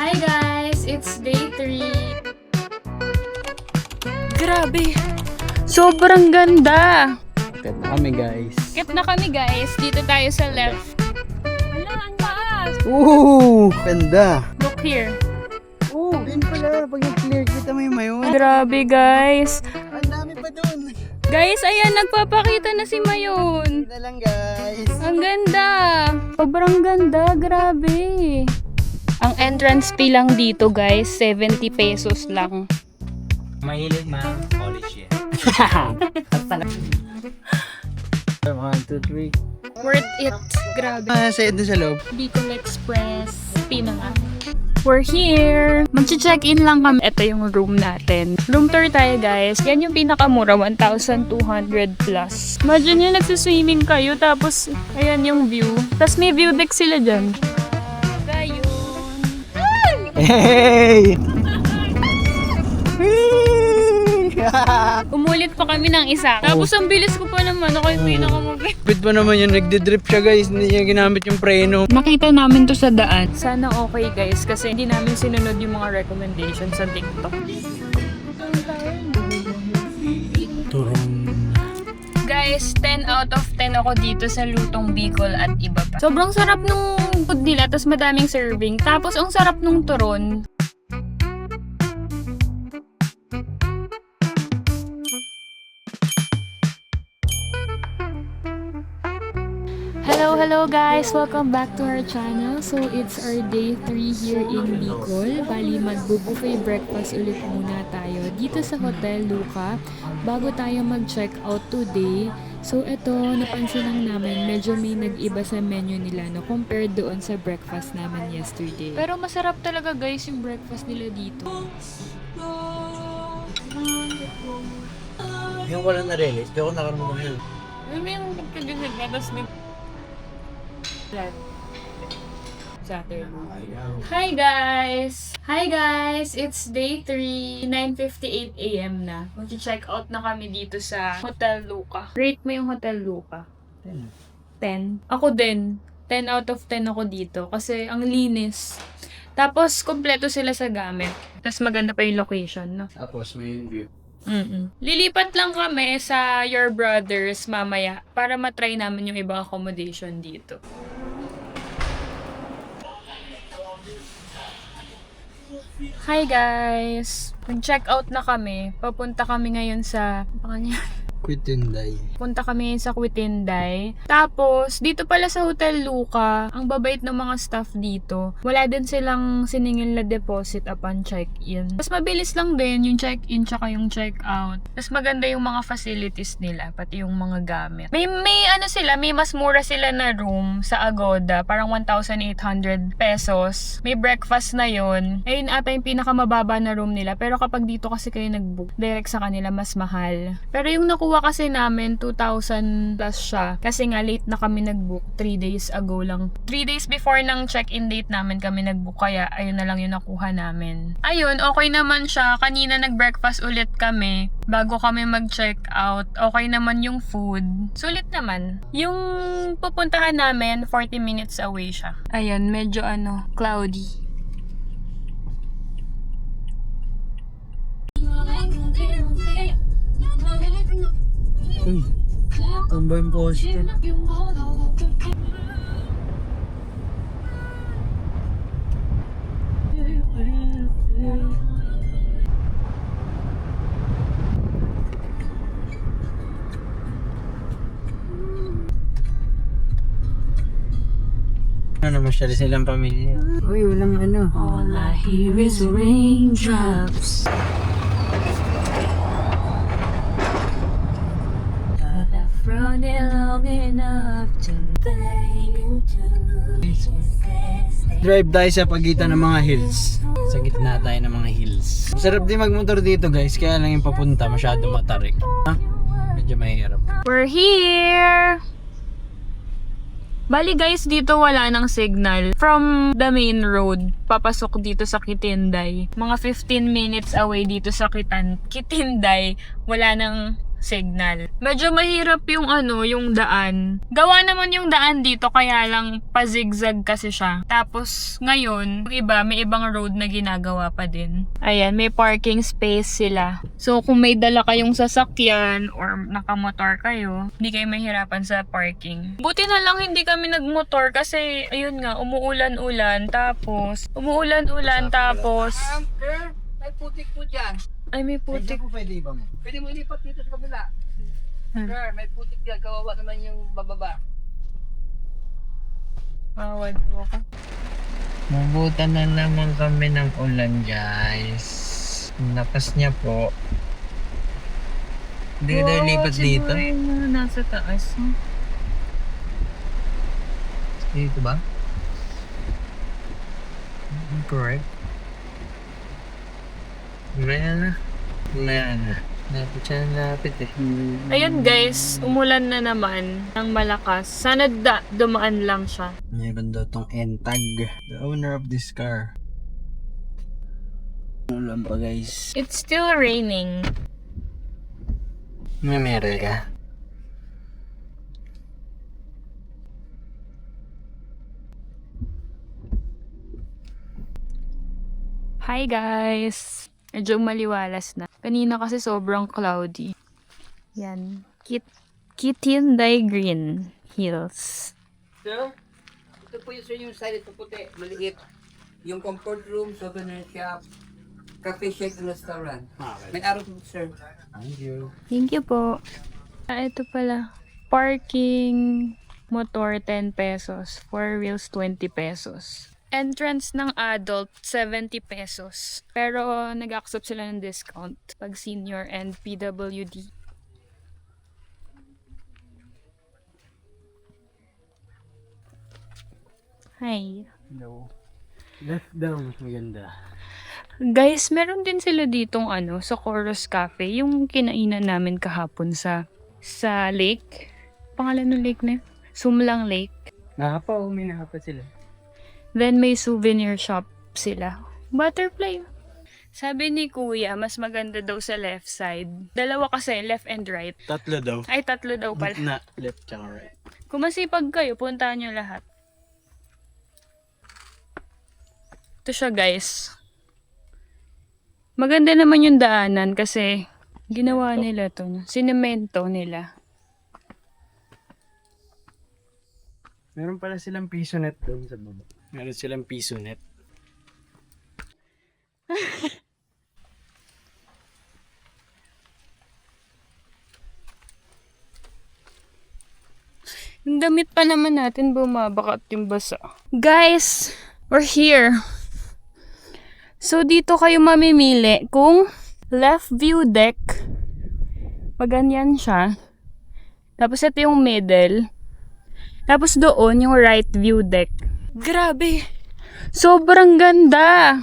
Hi guys! It's day 3. Grabe! Sobrang ganda! Akit na kami guys. Akit na kami guys. Dito tayo sa left. Hala, ang taas! Ooh! Ganda! Look here. Yun pala. Pag nag-clear kita mo yung mayon. Grabe guys! Ang dami pa dun. Guys, ayan, nagpapakita na si Mayon. Yun na lang guys. Ang ganda! Sobrang ganda, grabe! Ang entrance fee lang dito guys, 70 pesos lang. Mahilig ma'am, college yan. 1, 2, 3. Worth it, grabe. Sayad na sa loob. Bicol Express, Pinanga. We're here! Mag-check-in lang kami. Ito yung room natin. Room tour tayo guys. Yan yung pinakamura, 1,200 plus. Imagine nyo, nagsiswimming kayo, tapos ayan yung view. Tapos may view deck sila dyan. Gayun. Hey! Umulit pa kami ng isa. Tapos ang bilis ko pa naman. Ako yung pinakamagay. Bit pa naman yun, nagdidrip siya guys. Hindi niya ginamit yung preno. Nakita namin to sa daan. Sana okay guys kasi hindi namin sinunod yung mga recommendations sa TikTok. Turun. Guys, 10 out of 10 ako dito sa Lutong Bicol at iba pa. Sobrang sarap nung food nila, tapos madaming serving. Tapos ang sarap nung turon. Hello guys! Welcome back to our channel. So, it's our day 3 here in Bicol. Bali, mag-buffet breakfast ulit muna tayo dito sa Hotel Luca bago tayo mag-check out today. So, ito, napansin lang namin, medyo may nag-iba sa menu nila no, compared doon sa breakfast namin yesterday. Pero masarap talaga guys yung breakfast nila dito. Yung wala na-release, di ako nakarunong yun. Ano yung pagkagisig na, tapos may... Saturday. Hi guys! Hi guys! It's day 3, 9:58 AM na. Mag-check out na kami dito sa Hotel Luca. Rate mo yung Hotel Luca? 10. Ako din. 10 out of 10 ako dito. Kasi ang linis. Tapos, kompleto sila sa gamit. Tapos maganda pa yung location, no? Tapos may view. Lilipat lang kami sa Your Brothers mamaya para matry namin yung ibang accommodation dito. Hi guys! Mag-check out na kami. Papunta kami ngayon sa... Quitinday. Punta kami sa Quitinday. Tapos, dito pala sa Hotel Luca, ang babait ng mga staff dito. Wala din silang siningil na deposit upon check-in. Tapos mabilis lang din yung check-in tsaka yung check-out. Tapos maganda yung mga facilities nila, pati yung mga gamit. May ano sila, may mas mura sila na room sa Agoda, parang 1,800 pesos. May breakfast na yun. Ayun ata yung pinakamababa na room nila. Pero kapag dito kasi kayo nag-book, direct sa kanila mas mahal. Pero yung nakuha kasi namin 2,000 plus siya. Kasi nga late na kami nag-book 3 days ago lang. 3 days before ng check-in date namin kami nag-book. Kaya ayun na lang yung nakuha namin. Ayun, okay naman siya. Kanina nag-breakfast ulit kami bago kami mag-check out. Okay naman yung food. Sulit naman. Yung pupuntahan namin 40 minutes away siya. Ayun, medyo cloudy. Tumba yung poste. Ano, masyari silang pamilya. Uy, walang All I hear is raindrops. But I've run it long enough to Drive tayo sa pagitan ng mga hills. Sa gitna tayo ng mga hills. Sarap din magmotor dito guys, kaya lang yung papunta masyado matarik. Medyo mahirap. We're here! Bali guys, dito wala ng signal. From the main road, papasok dito sa Quitinday. Mga 15 minutes away dito sa Quitinday, wala nang signal. Medyo mahirap yung yung daan. Gawa naman yung daan dito kaya lang pa-zigzag kasi siya. Tapos ngayon, yung iba may ibang road na ginagawa pa din. Ayan, may parking space sila. So kung may dala kayong sasakyan or nakamotor kayo, hindi kayo mahirapan sa parking. Buti na lang hindi kami nagmotor kasi ayun nga, umuulan-ulan tapos May putik po dyan. ay may putik. po pwede iba mo? Pwede mo ilipat dito sa kabila. Sir, may putik dyan. Kawawa naman yung bababa. Awad mo ka. Mabutan na naman kami ng ulan, guys. Lakas niya po. Hindi ka tayo lipat dito. Siguro yung mga nasa taas. No? Dito ba? Correct. Mamaya na. Lapit siya ng lapit eh. Ayun guys, umulan na naman ng malakas. Sana dumaan lang siya. Meron daw tong N-tag. The owner of this car. Ulan pa guys. It's still raining. May meron ka? Hi guys! Medyo maliwalas na. Kanina kasi sobrang cloudy. Yan. Kitinday Green Hills. Sir, ito po yung sir yung side ito puti. Maliit. Yung comfort room, souvenir shop, cafe shake and restaurant. May araw po sir. Thank you. Thank you po. Ito pala. Parking motor 10 pesos. 4 wheels 20 pesos. Entrance ng adult 70 pesos. Pero nag-accept sila ng discount pag senior and PWD. Hi. No. Left daw mas maganda. Guys, meron din sila ditong sa Chorus Cafe, yung kinainan namin kahapon sa lake. Pangalan ng lake na yun? Sumlang Lake. Nakapa sila. Then may souvenir shop sila. Butterfly. Sabi ni Kuya, mas maganda daw sa left side. Dalawa kasi, left and right. Tatlo daw. Ay, tatlo daw pala. Na left tsaka right. Kung masipag kayo, puntahan nyo lahat. Ito siya guys. Maganda naman yung daanan kasi ginawa nila to. Sinemento nila. Meron pala silang piso net doon sa baba. Meron silang piso net. Yung damit pa naman natin bumabakat yung basa. Guys, we're here. So, dito kayo mamimili kung left view deck. Pag ganyan siya. Tapos ito yung middle. Tapos doon yung right view deck. Grabe! Sobrang ganda!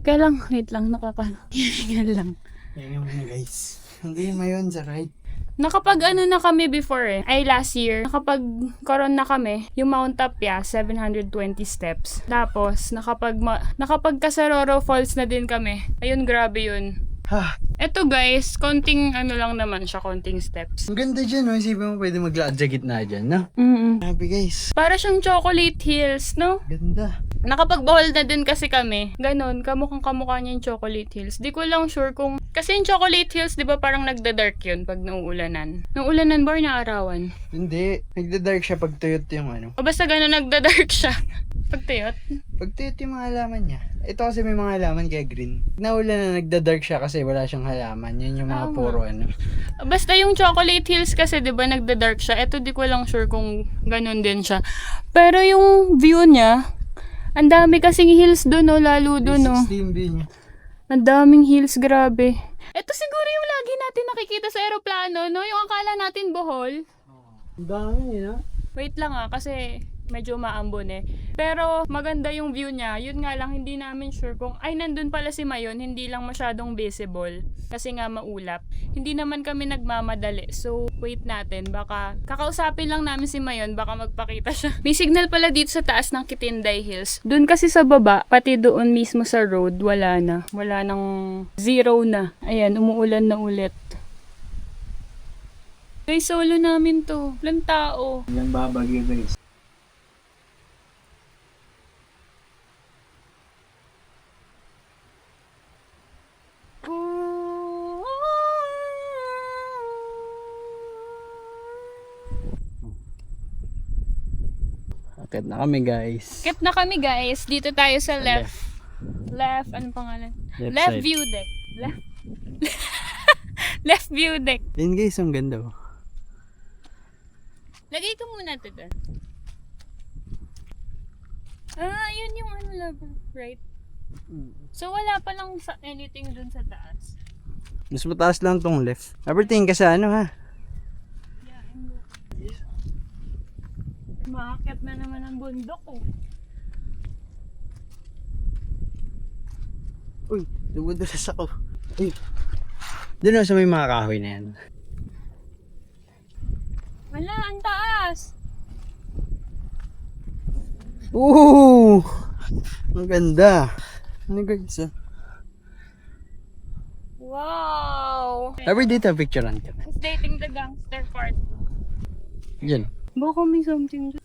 Kaya lang, wait lang, nakakahihingal lang. Yan yung guys. Hindi mo yun sa right. Nakapag na kami before last year, nakapag-coron na kami, yung Mount Tapia, 720 steps. Tapos, nakapag Casaroro Falls na din kami. Ayun, grabe yun. Ha! Eto guys, konting lang naman siya, konting steps. Ang ganda dyan, no? Isipin mo pwede maglaad sa gitna dyan, no? Grabe guys. Para siyang chocolate hills, no? Ganda. Nakapag-bawal na din kasi kami. Ganon, kamukha niya yung chocolate hills. Di ko lang sure kung... Kasi yung chocolate hills, di ba parang nagda-dark yun pag nauulanan? Nauulanan ba or naarawan? Hindi. Nagda-dark siya pag tuyot yung O basta ganon nagda-dark siya. Pag tuyot? Pag tuyot yung mga halaman niya. Ito kasi may mga halaman kaya green. Naulan na nagda-dark siya kasi wala siyang halaman. Yan yung mga puro Basta yung chocolate hills kasi, di ba, nagda-dark siya. Eto, di ko lang sure kung ganun din siya. Pero yung view niya, ang dami kasing hills doon, no? Lalo doon, no? 16 view niya. Ang daming hills, grabe. Ito siguro yung lagi natin nakikita sa aeroplano, no? Yung akala natin Bohol. Ang dami, no? Wait lang kasi medyo maambon eh. Pero maganda yung view niya. Yun nga lang, hindi namin sure kung, ay nandun pala si Mayon, hindi lang masyadong visible. Kasi nga maulap. Hindi naman kami nagmamadali. So, wait natin. Baka, kakausapin lang namin si Mayon, baka magpakita siya. May signal pala dito sa taas ng Kitinday Hills. Doon kasi sa baba, pati doon mismo sa road, wala na. Wala nang zero na. Ayan, umuulan na ulit. Guys, solo namin to. Walang tao. Yan babagyo guys. Akit na kami guys. Kit na kami guys. Dito tayo sa left. Left, anong pangalan? Left side. view deck. Left. Left view deck. Yan guys, ang ganda oh. Lagay ko muna ito doon. Ah, yun yung ano level, right? So wala pa lang sa anything dun sa taas. Mas mataas lang tong left. Everything ka sa ano ha? Yeah, I'm looking. Maakyat na naman ang bundok oh. Uy, tugod sa sako. Uy. Doon sa may mga kahoy na yan. Wala, ang taas! Ooh! Ang ganda. Ano guys ah? Wow! Every day ta picturean ka na. Who's dating the gangster part? Yan. Baka may something dyan.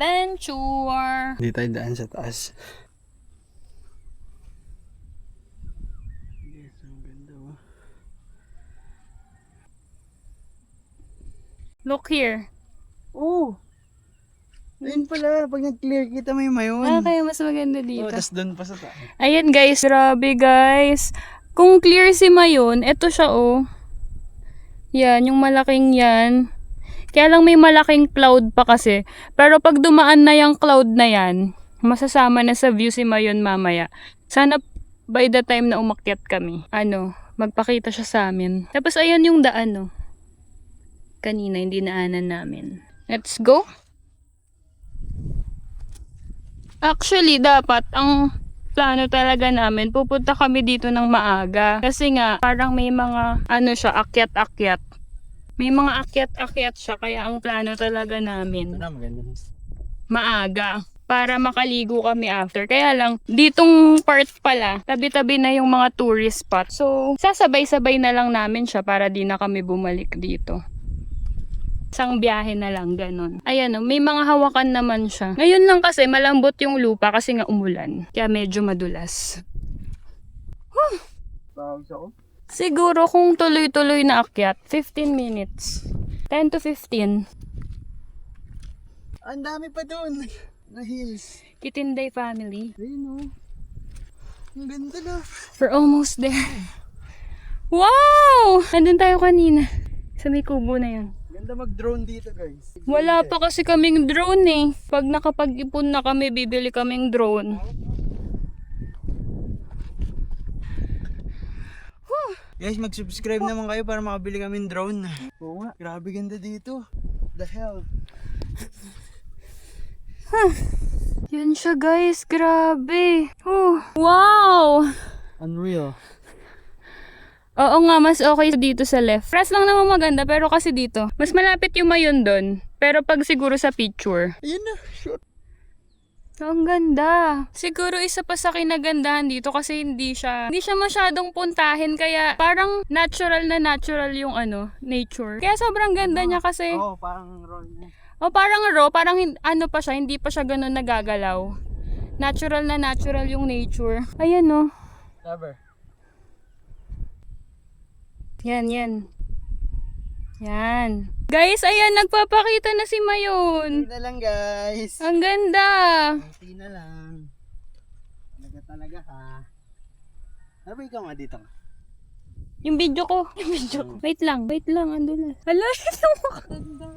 Adventure! Hindi tayo daan sa taas. Yes, ang ganda oh. Look here. Oh! Ayun pala, pag nag-clear kita may mayon. Ah, kaya mas maganda Oh, dito. tas doon pa sa taas. Ayan guys, grabe guys. Kung clear si Mayon, eto siya oh. Yan, yung malaking yan. Kaya lang may malaking cloud pa kasi. Pero pag dumaan na yung cloud na yan, masasama na sa view si Mayon mamaya. Sana by the time na umakyat kami, magpakita siya sa amin. Tapos ayan yung daan oh. Kanina hindi naanan namin. Let's go. Actually, dapat ang plano talaga namin, pupunta kami dito ng maaga. Kasi nga, parang may mga, akyat-akyat. May mga akyat-akyat siya, kaya ang plano talaga namin, Ano, maganda na. maaga. Para makaligo kami after. Kaya lang, ditong part pala, tabi-tabi na yung mga tourist spot. So, sasabay-sabay na lang namin siya para di na kami bumalik dito. Isang biyahe na lang, ganun. Ayan o, may mga hawakan naman siya. Ngayon lang kasi malambot yung lupa kasi nga umulan. Kaya medyo madulas. Tawag ako. Siguro kung tuloy-tuloy na akyat, 15 minutes. 10 to 15. Ang dami pa doon. Na hills. Kitinday family. Ayun oh. Ang ganda na. We're almost there. Wow! Nandun tayo kanina. Sa may kubo na yan. Ganda mag-drone dito guys. Wala pa kasi kaming drone eh. Pag nakapag-ipon na kami, bibili kaming drone. Guys, mag-subscribe naman kayo para makabili kaming drone. Oo nga, grabe ganda dito. The hell. Yan siya guys, grabe. Wow! Unreal. Oo nga, mas okay dito sa left. Press lang naman maganda, pero kasi dito, mas malapit yung Mayon doon. Pero pag siguro sa picture, Ayun na, shoot. ang ganda. Siguro isa pa sa kinagandahan dito kasi hindi siya masyadong puntahin, kaya parang natural yung nature. Kaya sobrang ganda niya kasi. Oo, parang roll na. Parang raw, parang pa siya, hindi pa siya ganun nagagalaw. Natural yung nature. Ayan oh. Cover. Yan. Guys, ayan, nagpapakita na si Mayon. Hindi na lang guys. Ang ganda. Hindi na lang. Talaga ha. Ano ba ikaw nga dito? Yung video ko. Wait lang, ando na. Hala, ito mo. Ganda.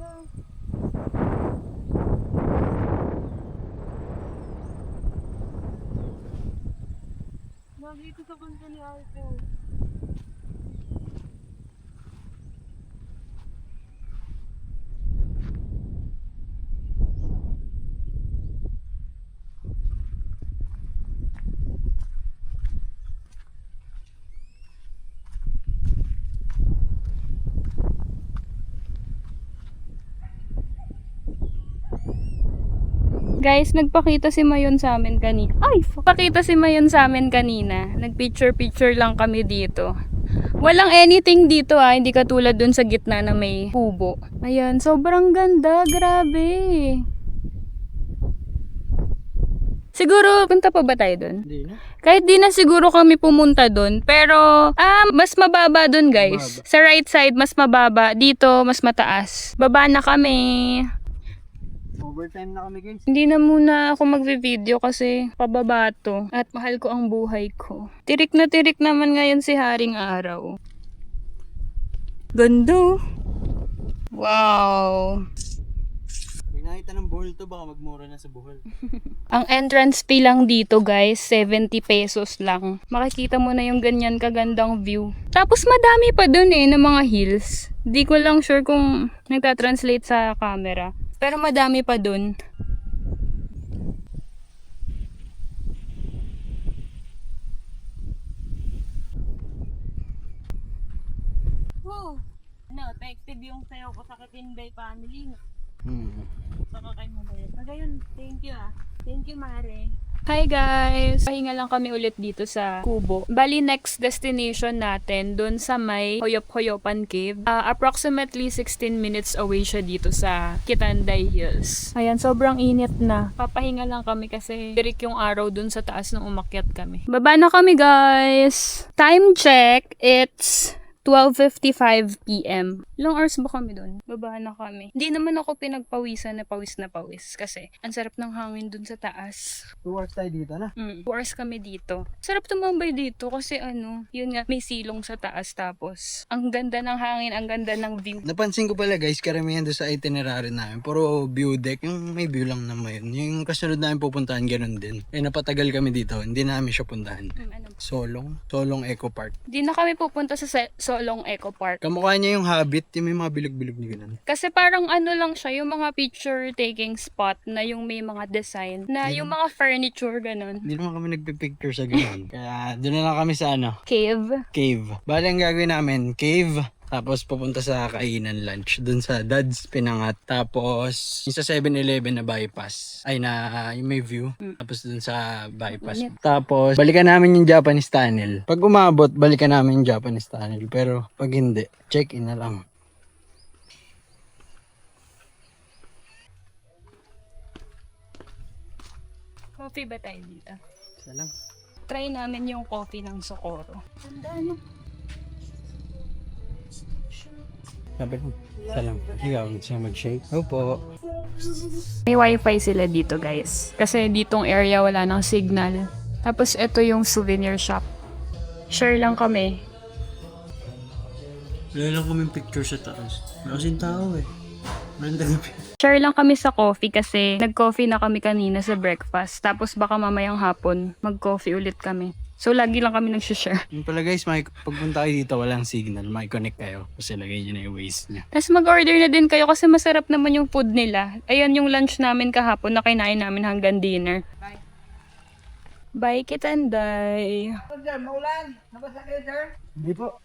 Dito sa banda ni Arthur. Guys, nagpakita si Mayon sa amin kanina. Ay, pakita si Mayon sa amin kanina. Nagpicture-picture lang kami dito. Walang anything dito hindi katulad dun sa gitna na may kubo. Ayan, sobrang ganda, grabe. Siguro, punta pa ba tayo dun? Hindi na. Kahit di na siguro kami pumunta dun. Pero, mas mababa dun guys. Sa right side, mas mababa. Dito, mas mataas. Baba na kami. Overtime na kami guys. Hindi na muna ako magvi-video kasi pababa to. At mahal ko ang buhay ko. Tirik na tirik naman ngayon si Haring Araw. Ganda. Wow. Pag nakita ng buhol to, baka magmura na sa buhol. Ang entrance fee lang dito guys, 70 pesos lang. Makikita mo na yung ganyan kagandang view. Tapos madami pa dun ng mga hills. Di ko lang sure kung nagtatranslate sa camera. Pero madami pa dun. Wow! Effective yung sayo ko sa Katinbay family. Saka kay Mabay. Pagayon, thank you Thank you, Mare. Hi guys! Pahinga lang kami ulit dito sa Kubo. Bali, next destination natin dun sa may Hoyop-Hoyopan Cave. Approximately 16 minutes away siya dito sa Kitanday Hills. Ayan, sobrang init na. Papahinga lang kami kasi tirik yung araw dun sa taas nung umakyat kami. Baba na kami guys! Time check, it's 12:55 PM. Ilang hours ba kami doon? Baba na kami. Hindi naman ako pinagpawisan na pawis kasi ang sarap ng hangin doon sa taas. 2 hours tayo dito na. 2 hours kami dito. Sarap tumambay dito kasi yun nga, may silong sa taas tapos ang ganda ng hangin, ang ganda ng view. Napansin ko pala guys, karamihan doon sa itinerary namin. Puro view deck. Yung may view lang naman yun. Yung kasunod namin pupuntahan, ganun din. Napatagal kami dito. Hindi namin siya puntahan. Solong Eco Park. Hindi na kami pupunta sa Solong Eco Park. Kamukha niya yung Habit, yung may mga bilog-bilog na ganun. Kasi parang lang siya, yung mga picture taking spot na yung may mga design, na yung mga furniture, ganun. Hindi naman kami nagpipicture sa ganun. Kaya doon na lang kami sa Cave. Bali ang gagawin namin, cave. Tapos pupunta sa kainan lunch. Doon sa Dad's Pinangat. Tapos yung sa 7-Eleven na bypass. Ay na yung may view. Tapos doon sa bypass. Tapos balikan namin yung Japanese Tunnel. Pag umabot, balikan namin yung Japanese Tunnel. Pero pag hindi, check-in na lang. Coffee ba tayo dito? Isa lang. Try namin yung coffee ng Socorro. Sabi ko, isa lang. Ikaw, gusto mo mag-shake? Opo. May wifi sila dito guys. Kasi ditong area wala ng signal. Tapos ito yung souvenir shop. Share lang kami. Wala lang kaming picture sa taas. Wala kasing tao Share lang kami sa coffee kasi nag-coffee na kami kanina sa breakfast. Tapos baka mamayang hapon mag-coffee ulit kami. So lagi lang kami nag-share. Yung pala guys, pagpunta kayo dito, walang signal. Makikonnect kayo. Kasi lagay nyo na yung waste nyo. Tapos mag-order na din kayo kasi masarap naman yung food nila. Ayan yung lunch namin kahapon na kinain namin hanggang dinner. Bye, Kitanday. Sir, maulan. Nabasa kayo, sir? Hindi po.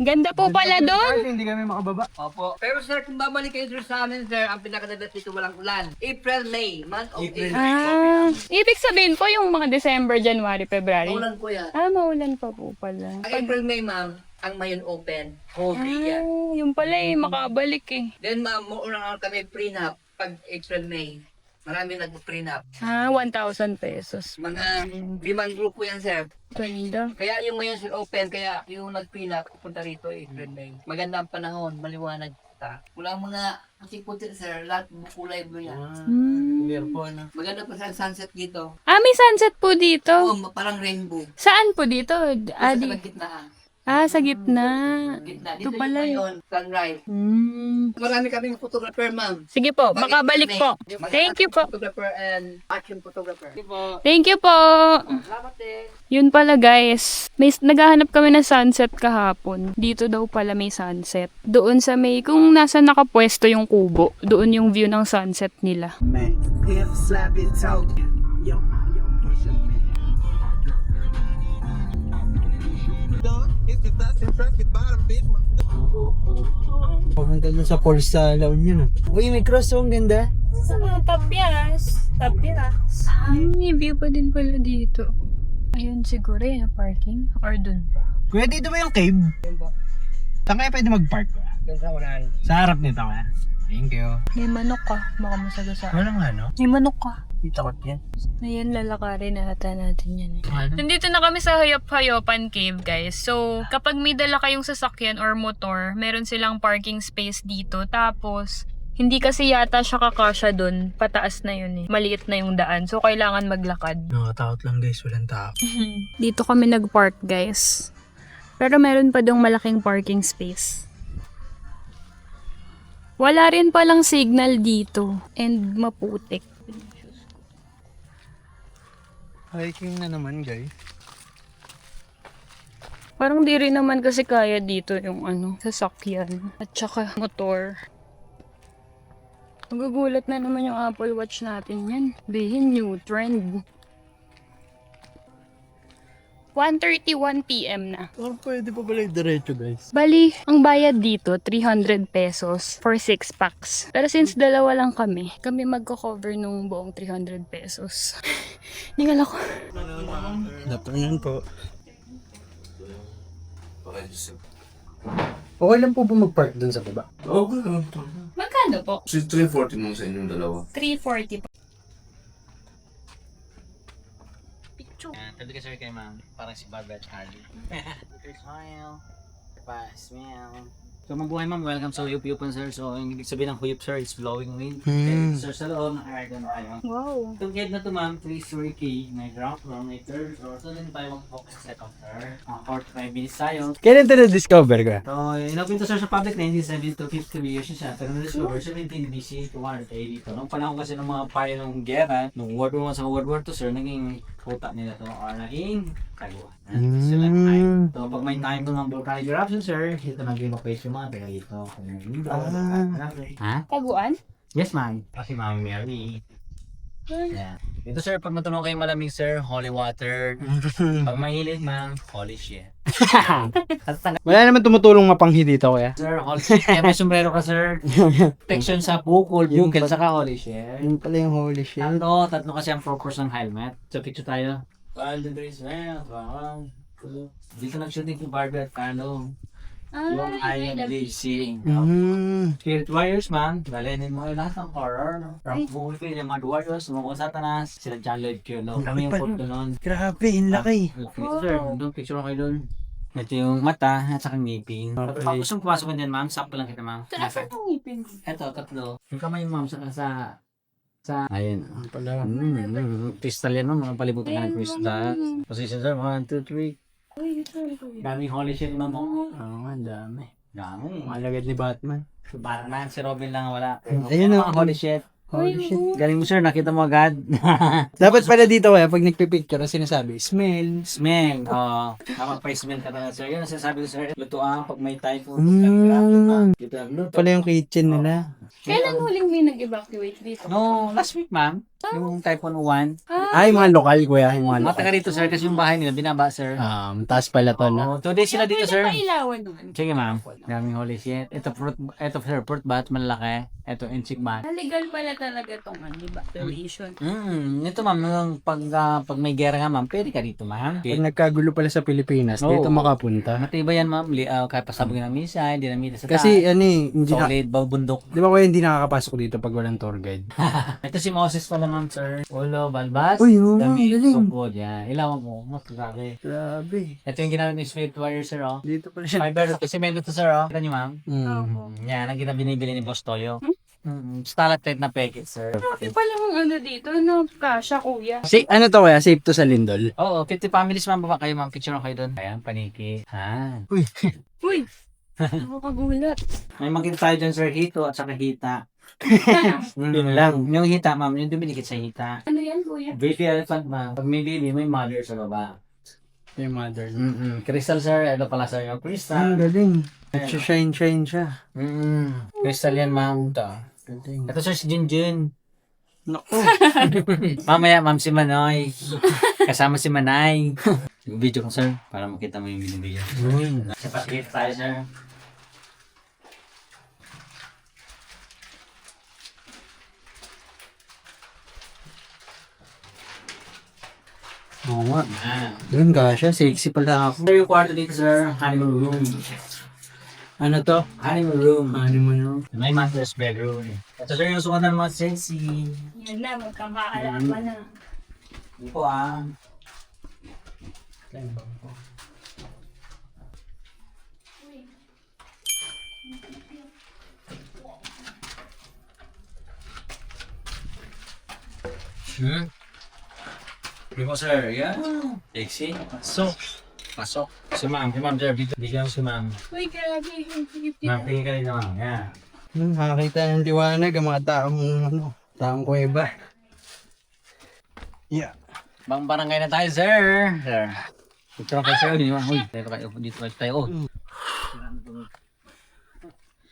Ganda po pala doon. Hindi kami makababa. Opo. Pero sir, kung babalik kayo sir sa amin, sir, ang pinakadalas dito walang ulan. April, May. Month of April. Ibig sabihin po yung mga December, January, February. Maulan po yan. Maulan pa po pala. Ang April, May, ma'am, ang Mayon open. Whole day yan. Yung pala makabalik Then ma'am, maulan kami prenup pag April, May. Marami nag-prenup. 1,000 pesos. Mga 5 grupo yan, sir. Ganda. Kaya yung ngayon sir open, kaya yung nag-prenup, pupunta rito April, May. Maganda ang panahon, maliwanag. Wala mga puti sir, lahat kulay blue yan. Clear po na. Maganda pa sa sunset dito. May sunset po dito. Parang rainbow. Saan po dito? Sa gitnaan. Sa gitna. Gitna. Ito Dito pala yung sunrise. Marami kaming photographer, ma'am. Sige po, makabalik po. Thank you po. Photographer and action photographer. Thank you po. Salamat din. Yun pala guys, naghahanap kami ng sunset kahapon. Dito daw pala may sunset. Doon sa kung nasa nakapwesto yung kubo, doon yung view ng sunset nila. If slap it out, yo, push up. It's Pumunta dun sa Falls sa La Union. Uy, may cross, ang ganda. Sa mga tapyas. Tapyas. May view pa din pala dito. Ayun siguro yung parking. Or dun pa. Kuya, dito ba yung cave? Saan kaya pwede mag-park? Doon sa unahan. Sa harap nito kaya. Thank you. May manok ka. Baka masagasaan. Walang ano? May manok ka. Takot yan. Ayan, lalakarin na ata natin yan. Nandito na kami sa Hayop-Hayopan Cave, guys. So, kapag may dala kayong sasakyan or motor, meron silang parking space dito. Tapos, hindi kasi yata siya kakasya dun. Pataas na yun eh. Maliit na yung daan. So, kailangan maglakad. Nakatakot lang guys, walang tao. Dito kami nag-park, guys. Pero meron pa dong malaking parking space. Wala rin palang signal dito. And maputik. Hiking na naman guys. Parang di rin naman kasi kaya dito yung sasakyan. At saka motor. Magugulat na naman yung Apple Watch natin yan. Bihin new trend. 1:31 PM na. Oh, pwede pa pala yung diretso guys. Bali, ang bayad dito, 300 pesos for 6 packs. Pero since dalawa lang kami magko-cover nung buong 300 pesos. Ningal ako. Afternoon po. Okay lang po ba mag-park dun sa baba? Okay lang to. Magkano po? Si 340 mo sa inyong dalawa. 340 po. Tabi ka sir kay ma'am, parang si Barbara at Harley. Smile. Smile. So mabuhay ma'am, welcome sa Huyup-Huyupan sir. So yung ibig sabihin ng Huyup sir is blowing wind. Okay, sir sa loob, naka-aircon na kayo. Wow. Itong cave na to ma'am, 3-story cave, may ground floor, may third floor. So din tayo mag-focus sa second floor. 45 minutes tayo. Kailan ito na-discover ka? So, inopin to sir sa public 1970 to 53 years siya. Pero na-discover 17 BC to 100 AD to. Nung panahon kasi ng mga payo ng gera, nung World War I sa World War II sir, naging kuta nila to or naging taguan. Sila time. So, pag may time ng volcanic eruption sir, ito nag-evacuate yung mga taga dito. Ha? Taguan? Yes ma'am. Kasi ma'am Mary. Yeah. Ito sir, pag natunaw kayo malamig sir, holy water. Pag mahilig ma'am, holy shit. Wala naman tumutulong mapanghi dito kuya. Sir, holy shit. Kaya may sombrero ka sir. Protection sa bukol, bukol, saka holy shit. Yun pala yung holy shit. Tatlo kasi ang purpose ng helmet. So picture tayo. Wild and Grace, dito nag-shooting si Barbie at Carlo. Yung I am blazing. Spirit warriors man, galinin mo yung lahat ng horror. No? From movie, yung mga warriors, mga satanas, sila John Lloyd Cuno. Kami yung photo nun. Grabe, ang laki. Sir, doon picture kayo doon. Ito yung mata at saka ngipin. Pag gusto mong pumasok din ma'am, sakto lang kita ma'am. Saan ang ngipin? Ito, tatlo. Yung kamay ma'am, saka sa ayun. Pala. Crystal yan ma'am, mga palibutan ka ng crystal. Position sir, 1, 2, 3. Daming holy shit ma'am. Oo nga, dami. Dami. Malagad ni Batman. Si Batman, si Robin lang wala. Ayun o. Holy shit. Holy shit. Galing mo sir, nakita mo agad. Dapat pala dito kaya pag nagpipicture ang sinasabi, smell. Smell. Tama pa smell ka talaga sir. Yun ang sinasabi ko sir. Lutuan pag may typhoon. Dito ang luto. Pala yung kitchen nila. Kailan huling may nag-evacuate dito? No, last week ma'am. Yung typhoon 1. Ay, mga lokal kuya. Yung mga Mga lokal. taga dito sir kasi yung bahay nila binaba sir. Taas pala to na. 2 days sila dito sir. Pailawan nun. Sige ma'am. Daming holy shit. Ito sir, fruit bat, malaki. Ito insect bat. Legal pala talaga tong evacuation. Ito ma'am, yung pag may gera nga ma'am, pwede ka dito ma'am. Pag nagkagulo pala sa Pilipinas, dito Oo. makapunta. Matibay yan ma'am, kahit pasabog ng misa, hindi na mita sa Kasi taas. hindi na, Solid, bundok. di ba kuya hindi nakakapasok dito pag walang tour guide? Ito si Moses pala ma'am sir. Ulo, balbas, Uy, oo, dami, galing. sukod, yan. Ilawan mo, mas grabe. Grabe. Ito yung ginamit ni Spirit Warrior sir oh. Dito pala siya. Fiber, kasi meron to sir oh. Kita niyo ma'am? Yan, ang binibili ni Boss Toyo. Stalactite na packet sir. Grabe pala yung dito, kasha kuya. Ano to kuya? Safe to sa Lindol? Oo, 50 families ma'am, baba kayo ma'am. Picture kayo doon. Ayan, paniki. Uy. Uy! Nakakagulat. May makita tayo dyan sir, hito at saka hita. Yun lang. Yung hita ma'am, yung duminikit sa hita. Ano yan kuya? Baby elephant ma'am. Pag may baby, may mother sa baba. Yung mother. Crystal sir, ito pala sir yung crystal. Galing. Shine siya. Crystal yan ma'am. Galing. Ito sir si Junjun. Naku. Mamaya ma'am si Manoy. Kasama si Manay. Video ko, sir, para makita mo yung binibigyan. Sa pasikip tayo, sir. Oo nga. Ah. Doon ka siya. Sexy pala ako. Sir, yung kwarto dito, sir. Honeymoon room. Ano to? Honeymoon room. Honeymoon room. May master's bedroom. Ito, sir, yung sukat ng mga sexy. Yan na, magkakaalaman na. Hindi po, ah. Hindi po, sir. Yan. Sexy. Pasok. Pasok. Si ma'am, sir. Dito. Bigyan si ma'am. Uy, grabe. Ma'am, tingin ka rin naman. Yan. Nakakita ng liwanag ang mga taong kuweba. Yeah. Bang barangay na tayo, sir. Sir. Dito lang kayo, sir. Dito tayo. Oh.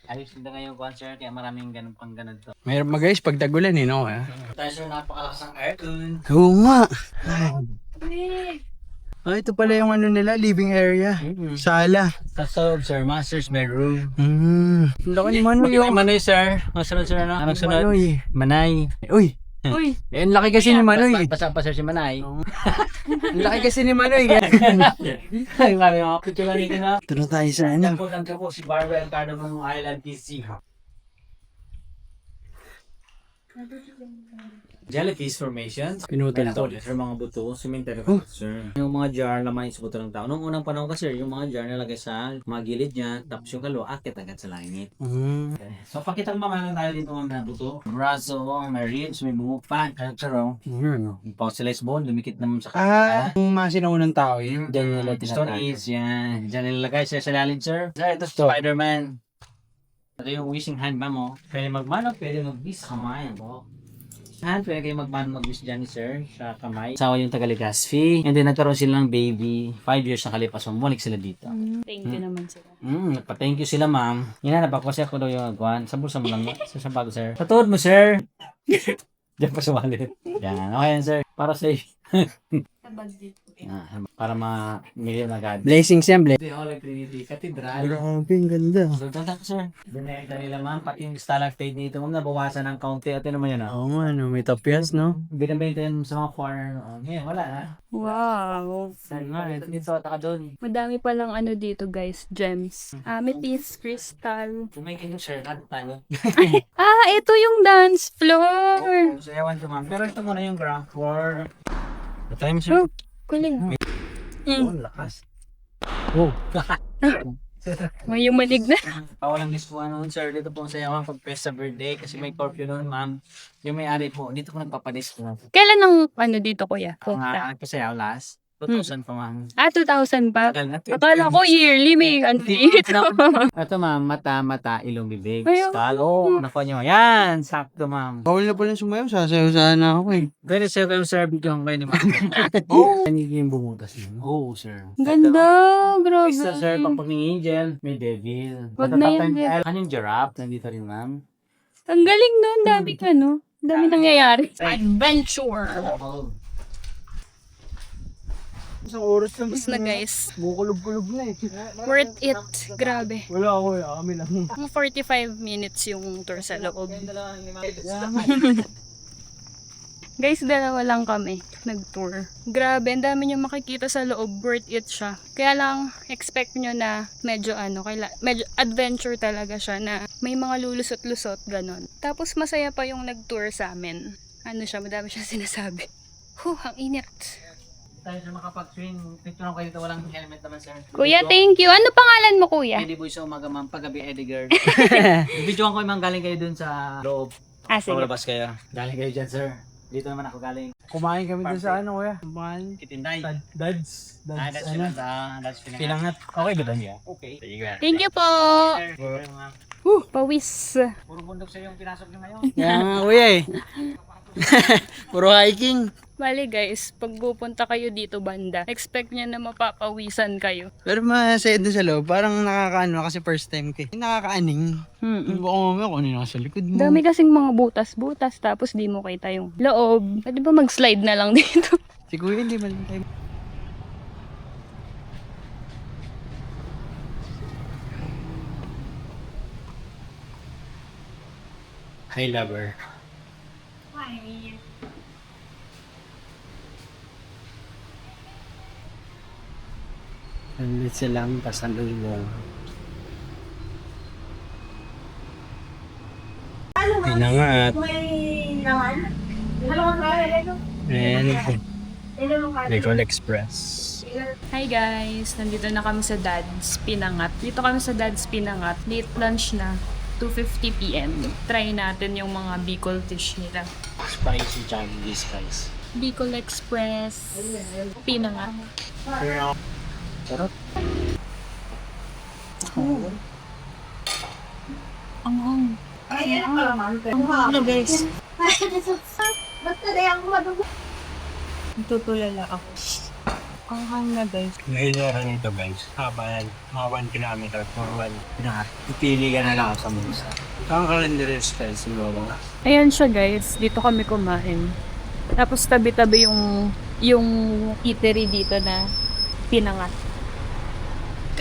Ayos din ngayon, sir. Kaya maraming ganun pang ganun to. Mayroon ba guys pag tagulan eh, no? Tayo, sir, napakalakas ng aircon. Oo nga. Ah, ito pala yung ano nila, living area. Sala. Sa loob, sir. Master's bedroom. Ang laki ni Manoy yung... Manoy, sir. Masunod, sir. Ano? Anong sunod? Manoy. Manay. Uy. Uy. Eh, ang laki kasi ni Manoy. Basta pa, sir, si Manay. Ang laki kasi ni Manoy. Ay, mami, mga picture lang dito na. Ito na tayo sa ano. Ang po si Barbara and Cardamom Island PC. Jellyfish formation. Pinutol to. Sir, mga buto, cemetery sir. Yung mga jar laman yung buto ng tao. Noong unang panahon kasi, yung mga jar nalagay sa mga gilid niya, tapos yung kalo, akit agad sa langit. So, pakitang mamahalan tayo dito mga buto. Braso, may ribs, may bumuk pa. Sir, yung fossilized bone, lumikit naman sa Yung mga sinaunang tao yun. Diyan nila Stone tinatawag. Age, yan. Diyan nilalagay siya sa lalim, sir. Sir, ito Spider-Man. Ito yung wishing hand, ma'am, oh. Pwede magmano, pwede mag-wish kamay, oh. Pwede kayo mag-wish dyan, sir, sa kamay. Sawa yung Tagaligaspi. And then, nagkaroon sila ng baby. 5 years nakalipas, bumalik sila dito. Thank you naman sila. Nagpa-thank you sila, ma'am. Yan na, napakwa siya ko daw yung agwan. Sa bulsa mo lang, sa sapato, sir. Sa tuhod mo, sir. Diyan pa sumali. Yan, okay yan, sir. Para safe. Para ma-million agad. Blessings yan, blessings. The Holy Trinity Cathedral. Grabe, ang ganda. So, tata ko, sir. Binayagda nila, ma'am. Pati yung stalactite dito, ma'am, nabawasan ng kaunti. At naman yan, Oo nga, no, may tapyas, no? binabenta yan sa mga corner. Ngayon, wala na. Wow. Sir, nga, ito dito, taka doon. Madami palang ano dito guys, gems. Amethyst, crystal. May kayo, sir. Lahat tayo. Ah, ito yung dance floor. So, ewan ko, ma'am. Pero ito muna yung ground floor. The time, sir. Kuling. Lakas. May manig na. Pawalang dispuan noon, sir. Dito po sa yaman pag sa birthday kasi may curfew noon, ma'am. Yung may-ari po, dito ko nagpapadispo. Kailan ang ano dito kuya? Punta. Kasi last. 2,000 pa, ma'am. Ah, 2,000 pa. Tagal na. Akala ko yearly may ano dito. Ito, ma'am. Mata, ilong, bibig. Ayaw. Skull. Oh, nakuha niyo. Yan. Sakto, ma'am. Bawal na pala sumayaw, sasayaw sana ako eh. Pwede sa'yo kayo, sir. Bigyan ko kayo ni ma'am. Ano yung bumutas yun? Oo, sir. Ganda, grabe. Isa, sir. Pag ng angel, may devil. Wag na yan, Matatapang- Anong giraffe? Nandito rin, ma'am. Ang galing nun, dami ano. Dami nangyayari. Adventure. Isang oras na Tapos na guys. Bukulog-kulog na eh. Worth it. Grabe. Wala ako eh, amin lang. Mga 45 minutes yung tour sa loob. Guys, dalawa lang kami nag-tour. Grabe, ang dami nyo makikita sa loob. Worth it siya. Kaya lang, expect nyo na medyo medyo adventure talaga siya na may mga lulusot-lusot, ganon. Tapos masaya pa yung nag-tour sa amin. Ano siya, madami siya sinasabi. Ang init. Tayo sa makapag-swing. Picture kayo dito. Walang helmet naman, sir. Kuya, thank you. Ano pangalan mo, kuya? Eddie Boy sa umaga, ma'am. Paggabi, Eddie Girl. Videoan ko yung galing kayo dun sa loob. Ah, sige. Paglalabas kayo. Galing kayo dyan, sir. Dito naman ako galing. Kumain kami dun sa ano kuya? Kumain. Kitinday. Dads. That's Ano? That's Pinangat. Okay ba doon niya? Okay. Sige. Thank you po. Sir, ma'am. Pawis. Puro bundok sa yung pinasok niyo ngayon. Kaya nga kuya eh. Puro hiking. Bali guys, pag pupunta kayo dito banda, expect niya na mapapawisan kayo. Pero masaya doon sa loob. Parang nakakaano kasi first time ko eh. Nakakaaning. Baka mamaya kung ano yung nasa likod mo. Dami kasing mga butas-butas tapos di mo kita yung loob. Pwede ba mag-slide na lang dito? Si Kuya hindi man tayo. Hi, lover. Hi. Nandit silang pasalubong. Pinangat. And Bicol Express. Hi guys! Nandito na kami sa Dad's Pinangat. Dito kami sa Dad's Pinangat. Late lunch na. 2:50 p.m. Try natin yung mga Bicol dish nila. Spicy Jollibee Spice. Bicol Express. Pinangat. Sarap. Ang Ano guys? tutulala ako. Ang hang na guys. Ngayon nito guys. Haba yan. Mga 1 kilometer for 1. Ipili ka na lang sa musa. Ang calendar style siguro. Ayan siya guys. Dito kami kumain. Tapos tabi-tabi yung eatery dito na Pinangat.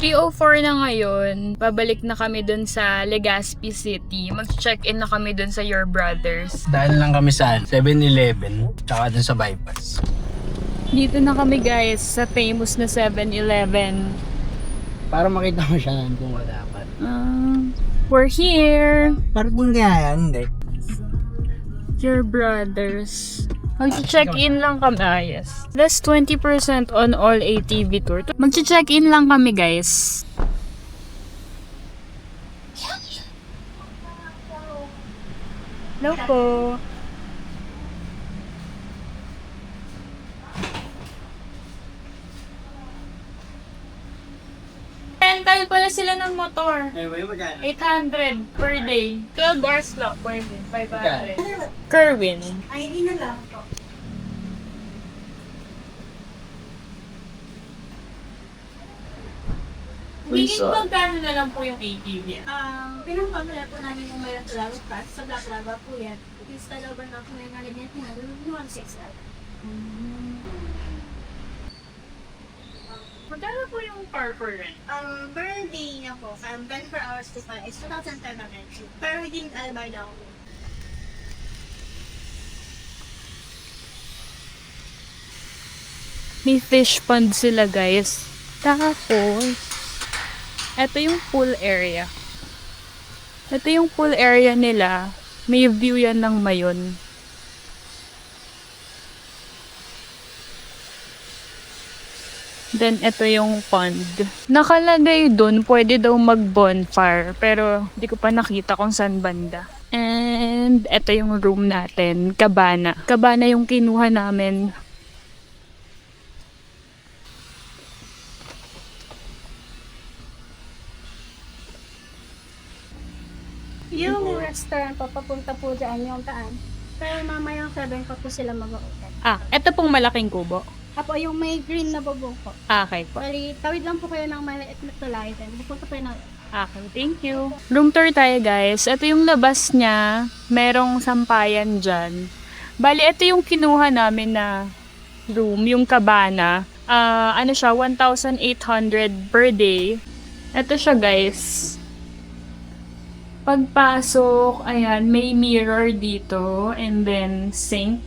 3:04 na ngayon. Pabalik na kami dun sa Legazpi City. Mag-check-in na kami dun sa Your Brothers. Dahil lang kami sa 7-Eleven. Tsaka dun sa bypass. Dito na kami guys sa famous na 7-Eleven. Para makita mo siya kung wala pa. We're here! Parang kung kaya hindi. Your Brothers. Mag-check-in lang kami. Yes. Less 20% on all ATV tour. Mag-check-in lang kami, guys. Hello po. Rental pala sila ng motor. 800 per day. 12 hours lang per day. 500. Kerwin. Ay, hindi na lang po. Higit magkano na lang po yung ATV? Pinapamala po namin yung mayroon travel pass sa Black Lava po yan. Is talaga na po yung nalagyan niya. 1.6 lang. Magkano po yung car for rent? Per day niya po, 24 hours to 5 is 2,500. Pero hindi alabay daw po. May fish pond sila guys. Tapos, ito yung pool area. Ito yung pool area nila. May view yan ng Mayon. Then, ito yung pond. Nakalagay dun, pwede daw mag-bonfire. Pero, di ko pa nakita kung saan banda. And, ito yung room natin. Cabana. Cabana yung kinuha namin. Yung restaurant po, papunta po dyan yung taan. Pero mamayang 7 pa po sila mag-open. Ito pong malaking kubo. Apo, yung may green na bubong po. Okay po. Bali, tawid lang po kayo ng maliit na tulay. Then, pupunta po ng Okay, thank you. Room tour tayo guys. Ito yung labas niya. Merong sampayan dyan. Bali, ito yung kinuha namin na room, yung cabana. Ano siya, 1,800 per day. Ito siya guys. Pagpasok, ayan, may mirror dito. And then, sink.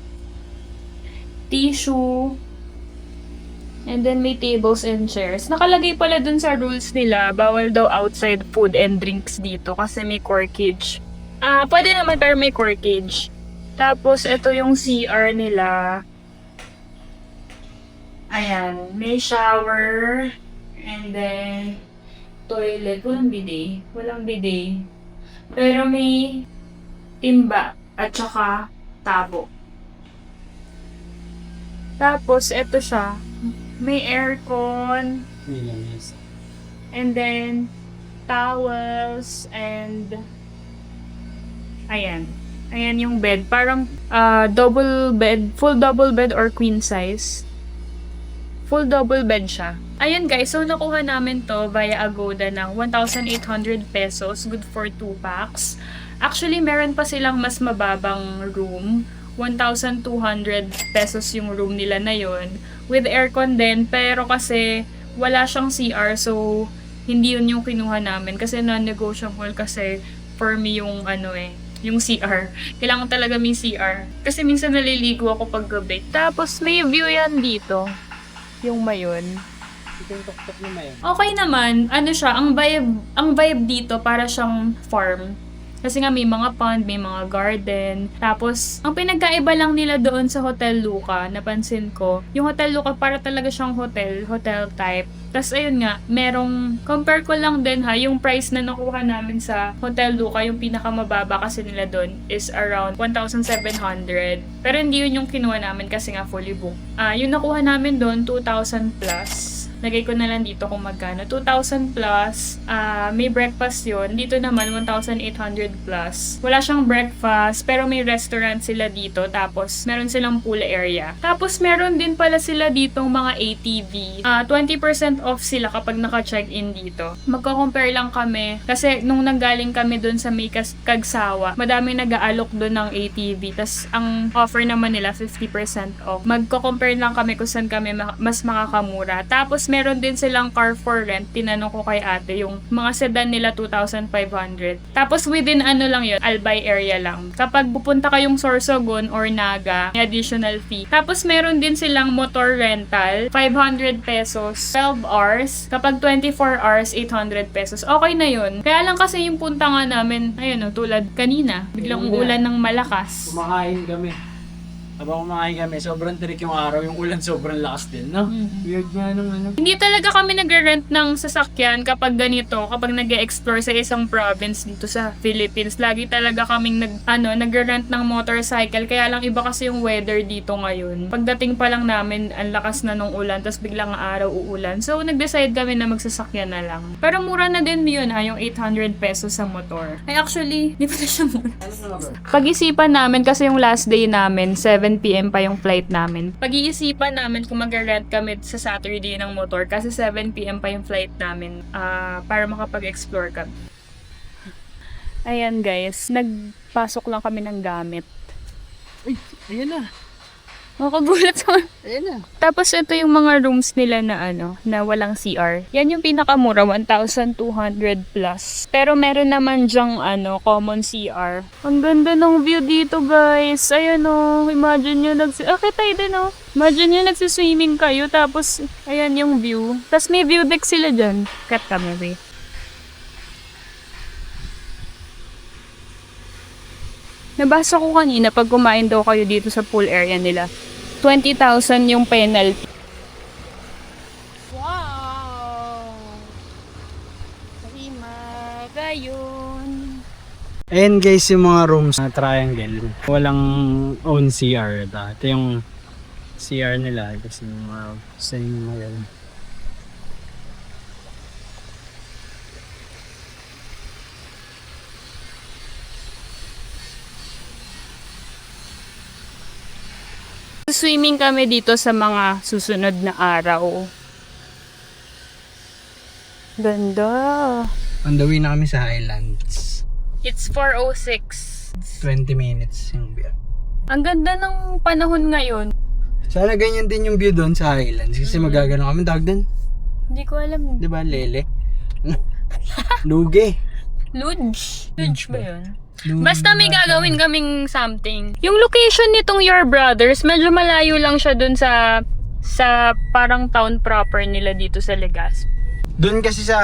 Tissue. And then may tables and chairs. Nakalagay pala dun sa rules nila, bawal daw outside food and drinks dito kasi may corkage. Pwede naman pero may corkage. Tapos ito yung CR nila. Ayan, may shower. And then toilet. Walang bidet. Walang bidet. Pero may timba at saka tabo. Tapos ito siya. May aircon, and then towels, and ayan. Ayan yung bed. Parang double bed, full double bed or queen size. Full double bed siya. Ayan guys, so nakuha namin to via Agoda ng 1,800 pesos. Good for 2 packs. Actually, meron pa silang mas mababang room. 1,200 pesos yung room nila na yon with aircon din, pero kasi wala siyang CR, so hindi yun yung kinuha namin kasi non-negotiable kasi for me yung yung CR. Kailangan talaga may CR. Kasi minsan naliligo ako pag gabi. Tapos may view yan dito. Yung mayon. Okay naman. Ano siya, ang vibe dito para siyang farm. Kasi nga may mga pond, may mga garden. Tapos, ang pinagkaiba lang nila doon sa Hotel Luca, napansin ko, yung Hotel Luca para talaga siyang hotel type. Tapos ayun nga, compare ko lang din yung price na nakuha namin sa Hotel Luca, yung pinakamababa kasi nila doon is around 1,700. Pero hindi yun yung kinuha namin kasi nga fully booked. Yung nakuha namin doon, 2,000 plus. Lagay ko na lang dito kung magkano. 2,000 plus. May breakfast yun. Dito naman, 1,800 plus. Wala siyang breakfast, pero may restaurant sila dito. Tapos, meron silang pool area. Tapos, meron din pala sila ditong mga ATV. 20% off sila kapag naka-check-in dito. Magko-compare lang kami. Kasi, nung nanggaling kami dun sa may Kagsawa, madami nag-aalok dun ng ATV. Tapos, ang offer naman nila, 50% off. Magko-compare lang kami kung saan kami mas makakamura. Tapos, meron din silang car for rent. Tinanong ko kay ate, yung mga sedan nila 2,500. Tapos within lang yun, Albay area lang. Kapag pupunta kayong Sorsogon or Naga, may additional fee. Tapos meron din silang motor rental, 500 pesos, 12 hours. Kapag 24 hours, 800 pesos. Okay na yun. Kaya lang kasi yung punta nga namin, tulad kanina, biglang uulan ng malakas. Kumakain kami. Habang kumakain kami, sobrang tirik yung araw, yung ulan sobrang lakas din, no? Weird nga nung Hindi talaga kami nagre-rent ng sasakyan kapag ganito, kapag nag-explore sa isang province dito sa Philippines. Lagi talaga kaming nagre-rent ng motorcycle, kaya lang iba kasi yung weather dito ngayon. Pagdating pa lang namin, ang lakas na nung ulan, tapos biglang araw uulan. So, nag-decide kami na magsasakyan na lang. Pero mura na din yun, yung 800 pesos sa motor. Ay, actually, di pa na siya mura. Pag-isipan namin kasi yung last day namin, 7 PM pa yung flight namin. Pag-iisipan namin kung mag-rent kami sa Saturday ng motor kasi 7 PM pa yung flight namin para makapag-explore kami. Ayan guys, nagpasok lang kami ng gamit. Uy, ayan na. Makagulat ko. Ayan na. Tapos ito yung mga rooms nila na walang CR. Yan yung pinakamura, 1,200 plus. Pero meron naman dyang common CR. Ang ganda ng view dito, guys. Ayan imagine nyo tayo din Imagine nyo nagsiswimming kayo, tapos ayan yung view. Tapos may view deck sila dyan. Cut kami, Nabasa ko kanina pag kumain daw kayo dito sa pool area nila, 20,000 yung penalty. Wow! Gayon. Ayan guys, yung mga rooms na triangle. Walang own CR. Ito yung CR nila. Kasi yung mga same ngayon. Swimming kami dito sa mga susunod na araw. Ganda. On the way na kami sa Highlands. It's 4:06. 20 minutes yung view. Ang ganda ng panahon ngayon. Sana ganyan din yung view doon sa Highlands. Kasi magagano kami tawag doon. Hindi ko alam. Di ba, Lele? Luge. Luge. Luge Luge ba ba? yun? Basta may gagawin kaming something. Yung location nitong Your Brothers, medyo malayo lang siya dun sa parang town proper nila dito sa Legazpi. Doon kasi sa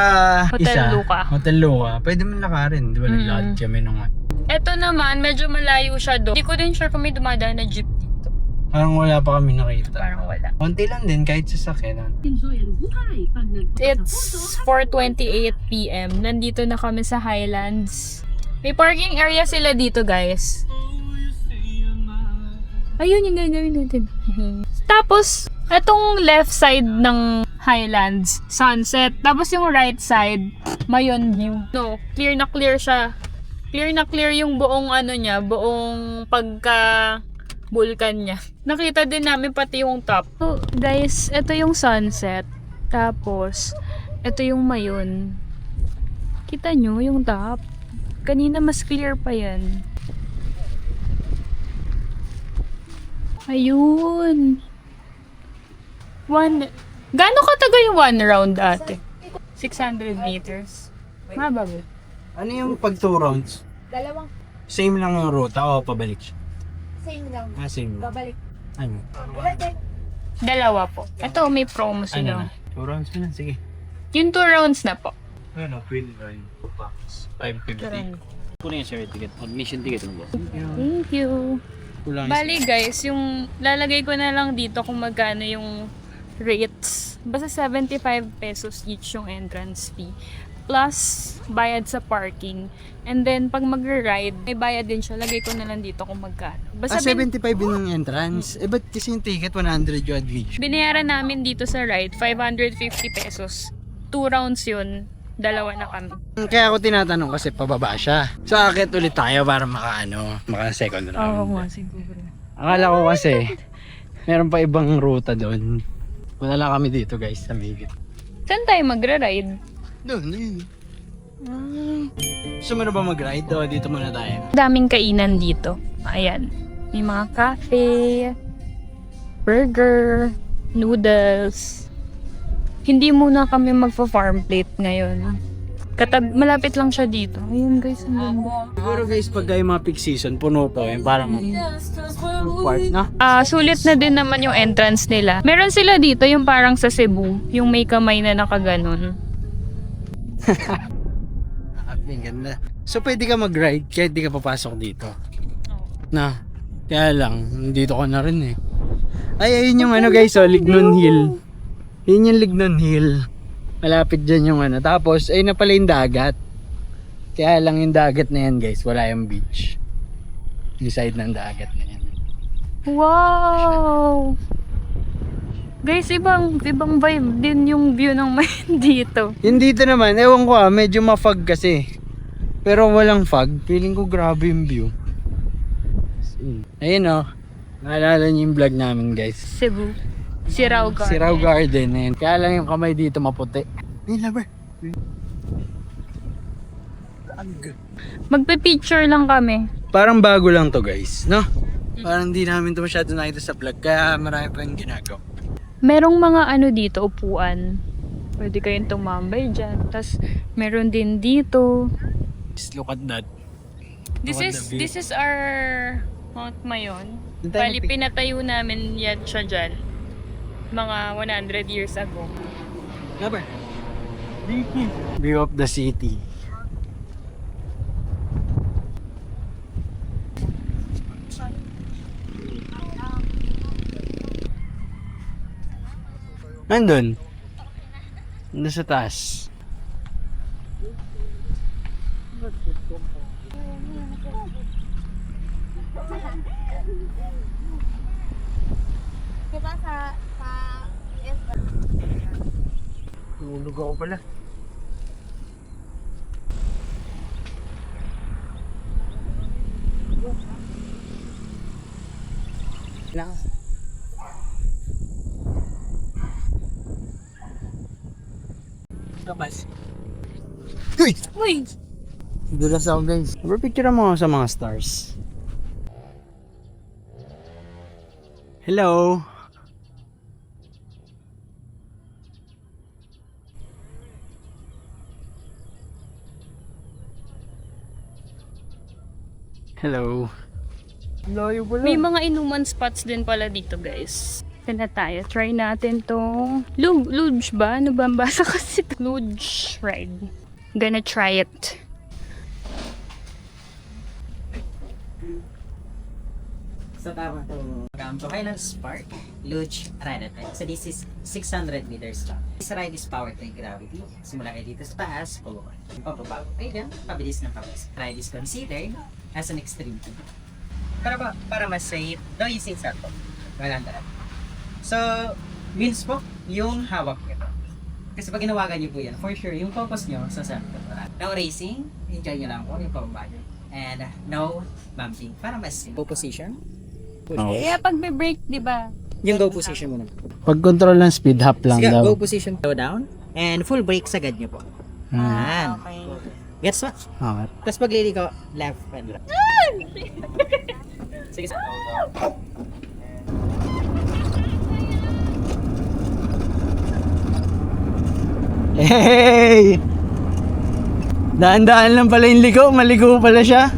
Hotel Luca. Hotel Luca. Pwede man lakarin. Di ba naglakad kami nung Eto naman, medyo malayo siya doon. Hindi ko din sure kung may dumadaan na jeep dito. Parang wala pa kami nakita. Parang wala. Konti lang din kahit sasakyan. It's 4:28 PM. Nandito na kami sa Highlands. May parking area sila dito, guys. Ayun yung gagawin natin. Tapos, etong left side ng Highlands, sunset. Tapos yung right side, Mayon view. No, clear na clear siya. Clear na clear yung buong buong pagka-vulkan niya. Nakita din namin pati yung top. So, guys, ito yung sunset. Tapos, ito yung Mayon. Kita nyo yung top? Kanina mas clear pa yan. Ayun. Gaano katagal yung 1 round ate? 600 meters. Maba ba? Ano yung pag 2 rounds? Dalawang Same lang yung ruta o pabalik siya? same lang. Same lang. Babalik. Ano? Dalawa po. Ito, may promo sila. 2 rounds na lang, sige. Yung 2 rounds na po. Ano, queen line. 550. Kunin yung share ticket. Admission ticket mo ba? Thank you. Kulang Bali guys, yung lalagay ko na lang dito kung magkano yung rates. Basta 75 pesos each yung entrance fee. Plus, bayad sa parking. And then, pag mag-ride, may bayad din siya. Lagay ko na lang dito kung magkano. Basta 75 din yung entrance. Eh, ba't kasi yung ticket 100 yung admission? binayaran namin dito sa ride, 550 pesos. 2 rounds yun. Dalawa na kami. Kaya ako tinatanong kasi pababa siya. So, akit ulit tayo para maka second round. nga, siguro. Akala ko kasi, meron pa ibang ruta doon. Wala lang kami dito guys, sa Migit. Saan tayo magra-ride? Doon, yun. Gusto mo na ba mag-ride? O, dito muna tayo. Daming kainan dito. Ayan. May mga cafe, burger, noodles. Hindi muna kami magfa-farm plate ngayon. Malapit lang siya dito. Ayun guys, ang ganda. Siguro guys, pag yung mga peak season, puno to. Yung parang park na. Sulit na din naman yung entrance nila. Meron sila dito yung parang sa Cebu, yung may kamay na nakaganon. Ang ganda. So, pwede ka mag-ride kahit di ka papasok dito. Na, kaya lang, dito ko na rin eh. Ay, ayun yung ano guys, Lignon Hill. Yun yung Lignon Hill. Malapit dyan yung ano. Tapos, ayun na pala yung dagat. Kaya lang yung dagat na yan guys, wala yung beach. Yung side ng dagat na yan. Wow! Guys, ibang vibe din yung view ng main dito. Yung dito naman, ewan ko medyo ma-fog kasi. Pero walang fog. Feeling ko grabe yung view. Ayun naalala niyo yung vlog namin guys. Cebu. Sirao Garden. Sirao Garden. Ayun. Kaya lang yung kamay dito maputi. Ay, lover. Magpe-picture lang kami. Parang bago lang to guys, no? Parang hindi namin to masyado nakita sa vlog. Kaya marami pa yung ginagawa. Merong mga ano dito, upuan. Pwede kayong tumambay dyan. Tapos, meron din dito. Just look at that. This Look at is the view. this is our Mount Mayon. Doon tayo Bali, pinatayo namin yan siya dyan. Mga 100 years ago. Lover. View of the city. Nandun. Nandun sa taas. Diba sa Tulog ako pala. Lang. Kapas. Uy! Uy! Dulas ako guys. Picture mo sa mga stars. Hello! Hello. Layo pala. May mga inuman spots din pala dito, guys. Ito na tayo. Try natin tong luge ba? Ano ba ang basa kasi? Luge ride. Gonna try it. So tama to. Welcome to Highlands Park, Luge Ride. So this is 600 meters long. This ride is powered by gravity. Simula kayo dito sa taas, pababa kayo dyan, pabilis ng pabilis. Ride is considered as an extreme thing. Para mas safe, no using cellphone. Walang darat. So, means po, yung hawak nyo. Kasi pag ginawagan nyo po yan, for sure, yung focus nyo sa cellphone. No racing, enjoy nyo lang po yung pababa nyo. And no bumping. Para mas go position. Kaya pag may break, di ba? Yung go position muna. Pag control ng speed, hop lang Sige, daw. go position. Go down. And full brake sagad nyo po. Yan. Gets what? Okay. Tapos pag lili ko, left and right. Sige. Hey! Daan-daan lang pala yung liko. Maligo pala siya.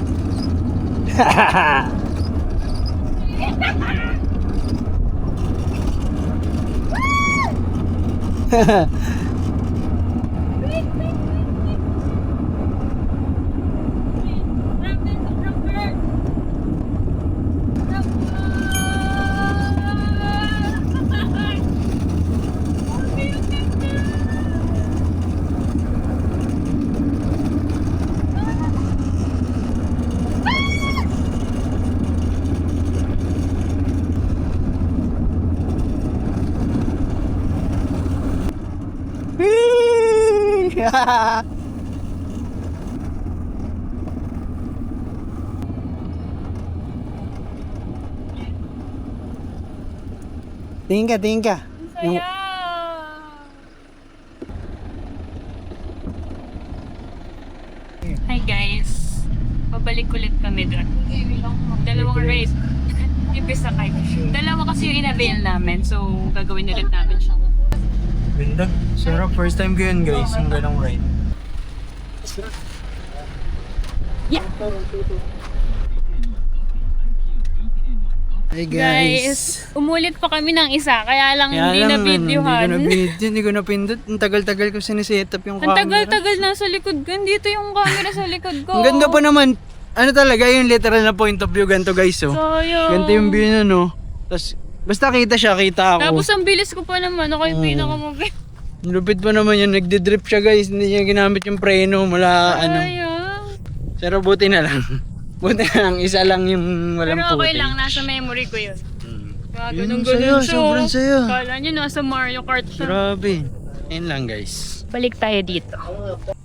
Tingin ka. Saya! Hi guys! Pabalik ulit kami doon. Dalawang ride. Ipis sakay. Dalawa kasi yung in-avail namin, so gagawin ulit namin siya. Ganda. Sarap. First time ko yun guys. Yung ganong ride. Yeah. Hi Guys, umulit pa kami ng isa, kaya lang hindi na videohan. Hindi ko na pindot. Ang tagal-tagal ko siniset up yung Ang camera. tagal-tagal na sa likod ko. Dito yung camera sa likod ko. Ang ganda pa naman. Ano talaga yung literal na point of view. Ganito guys oh. Sayang. Ganito yung view na no. Tapos, basta kita siya, kita ako. Tapos ang bilis ko pa naman. Ako yung pinakamabilis. Lupit pa naman yun. Nagdi-drip siya guys. Hindi niya ginamit yung preno. Mula ano. Sayang. Pero buti na lang. Buti na lang. Isa lang yung walang Pero okay footage. lang, nasa memory ko yun. Yun, Ganun saya, siya. sobrang saya. Kala nyo nasa Mario Kart siya. Grabe. Ayun lang guys. Balik tayo dito.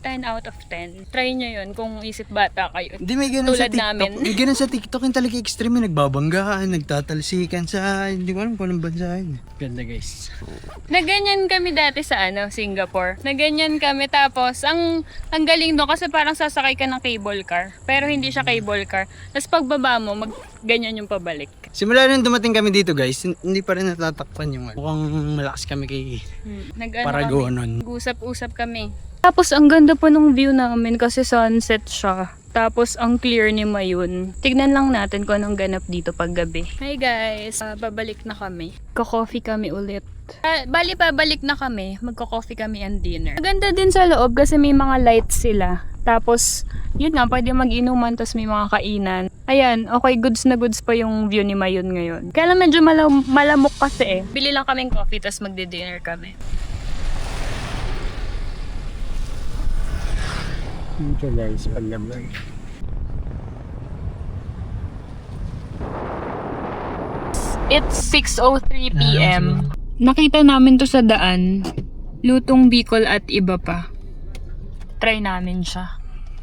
10 out of 10. Try nyo yun kung isip bata kayo. Hindi may ganun sa Tulad TikTok. namin. May ganun sa TikTok yung talaga extreme. May nagbabanggaan, nagtatalsikan sa... Hindi ko alam kung anong bansa yun. Ganda guys. Naganyan kami dati sa Singapore. Naganyan kami tapos ang galing doon kasi parang sasakay ka ng cable car. Pero hindi siya cable car. Tapos pagbaba mo, ganyan yung pabalik. Simula nung dumating kami dito guys, hindi pa rin natatakpan yung... Mukhang malakas kami kay Paragonon. Usap-usap kami. Tapos ang ganda pa ng view namin kasi sunset siya. Tapos ang clear ni Mayun. Tignan lang natin kung anong ganap dito pag gabi. Hi guys, babalik na kami. Ko-coffee kami ulit. Bali pabalik na kami. Magko-coffee kami and dinner. Maganda din sa loob kasi may mga lights sila. Tapos yun nga, pwede mag-inuman tapos may mga kainan. Ayan, okay, goods na goods pa yung view ni Mayun ngayon. Kaya lang medyo malamok kasi eh. Bili lang kaming coffee tapos magdi-dinner kami. Ito guys, paglaban. It's 6:03 PM. Nakita namin to sa daan. Lutong Bicol at iba pa. Try namin siya.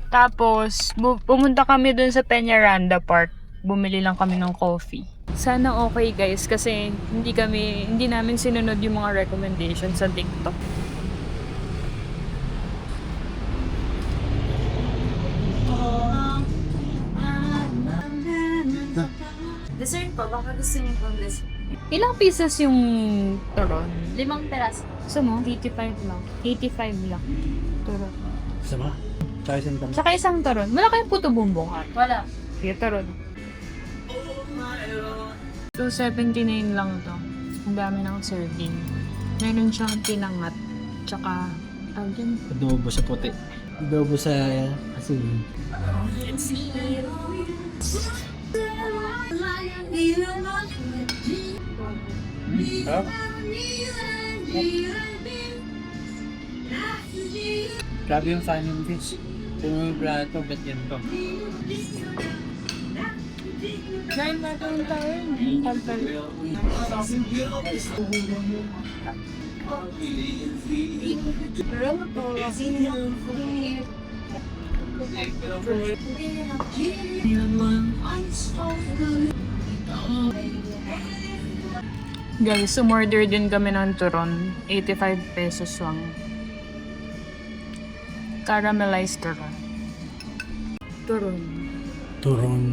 Tapos, pumunta kami dun sa Peñaranda Park. Bumili lang kami ng coffee. Sana okay guys kasi hindi namin sinunod yung mga recommendations sa TikTok. Dessert po, baka gusto niyo pong dessert. Ilang pieces yung turon? 5 peraso. Gusto mo? 85 lang. 85 lang. Turon. Sama? Tsaka isang tam. Tsaka isang turon. Wala kayong puto bumbong ha? Wala. Sige, turon. So, 79 lang to. Ang dami ng serving. Meron siyang pinangat. Tsaka, dyan. Adobo sa puti. Adobo sa asin. Grabe yung kanin fish. Kung yung plato, ba't yan to? Kain natin tayo. Guys, umorder din kami ng turon. 85 pesos lang. Caramelized turon. Turon. Turon.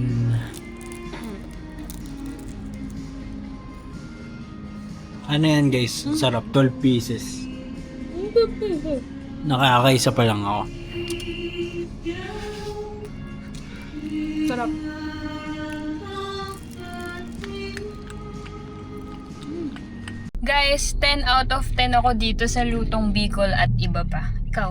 Ano yan guys? Sarap. 12 pieces. Nakakaisa pa lang ako. Sarap. Guys, 10 out of 10 ako dito sa lutong Bicol at iba pa. Ikaw?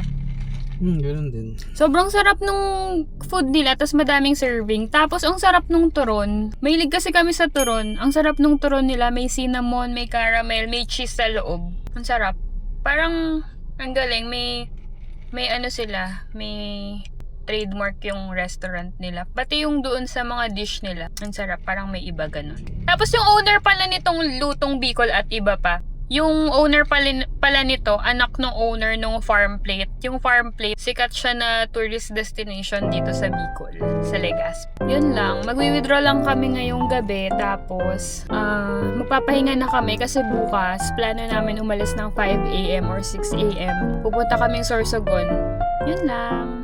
Ganun din. Sobrang sarap nung food nila, tapos madaming serving. Tapos ang sarap nung turon. Mahilig kasi kami sa turon. Ang sarap nung turon nila, may cinnamon, may caramel, may cheese sa loob. Ang sarap. Parang, ang galing, may ano sila, may trademark yung restaurant nila. Pati yung doon sa mga dish nila. Ang sarap, parang may iba ganun. Tapos yung owner pala nitong lutong Bicol at iba pa, yung owner pala nito, anak ng owner ng Farm Plate. Yung Farm Plate, sikat siya na tourist destination dito sa Bicol, sa Legazpi. Yun lang, magwi-withdraw lang kami ngayong gabi, tapos magpapahinga na kami kasi bukas, plano namin umalis ng 5 AM or 6 AM. Pupunta kaming Sorsogon. Yun lang.